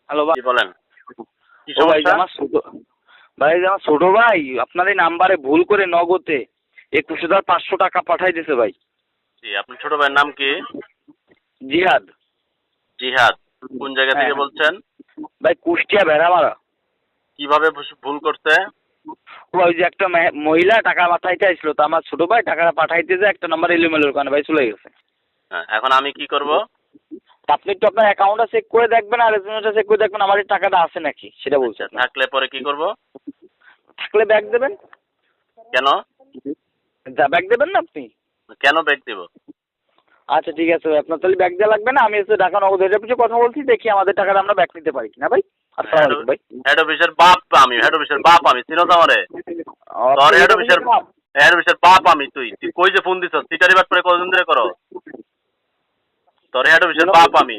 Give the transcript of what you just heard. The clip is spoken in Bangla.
হ্যালো ভাই, জি বলেন, কি ও ভাই যে সমস্যা? আমার ছোট ভাই আপনার এই নাম্বারে ভুল করে নগদে 21,500 টাকা পাঠাই দিয়েছে ভাই। জি, আপনার ছোট ভাইয়ের নাম কি? জিহাদ। জিহাদ। কোন জায়গা হ্যাঁ থেকে হ্যাঁ বলছেন? ভাই, কুষ্টিয়া ভেড়ামারা। কিভাবে ভুল করছে? ও ভাই, ওই যে একটা মহিলা টাকা পাঠাইতে আসছিল, তো আমার ছোট ভাই টাকাটা পাঠাইতে যে একটা নাম্বার এলোমেলোর কারণে ভাই চলে গেছে। হ্যাঁ, এখন আমি কি করব? তা আপনি একটু আপনার অ্যাকাউন্টটা চেক করে দেখবেন আর এসএমএসটা চেক করে দেখবেন আমার এই টাকাটা আছে নাকি, সেটা বলছি আচ্ছা, আপনার। থাকলে পরে কি করব? থাকলে ব্যাগ দেবেন। কেন? যা ব্যাগ দেবেন না আপনি? কেন ব্যাগ দিব? আচ্ছা ঠিক আছে ভাই, আপনার তাহলে ব্যাগ দেওয়া লাগবে না, আমি এসে ঢাকা নগদ হেড অফিসে কথা বলছি, দেখি আমাদের টাকাটা আমরা ব্যাক নিতে পারি কিনা ভাই। আসসালামু আলাইকুম ভাই। হেড অফিসের বাপ আমি, হেড অফিসের বাপ আমি, চিনো তো আমারে? তোর আপনি হেড হেড অফিসের অফিসের বাপ? হেড অফিসের বাপ আমি, তুই কই যে ফোন দিছস? সিটারি বাট পরে কতদিন ধরে করো? তোর হেড অফিসের বাপ আমি।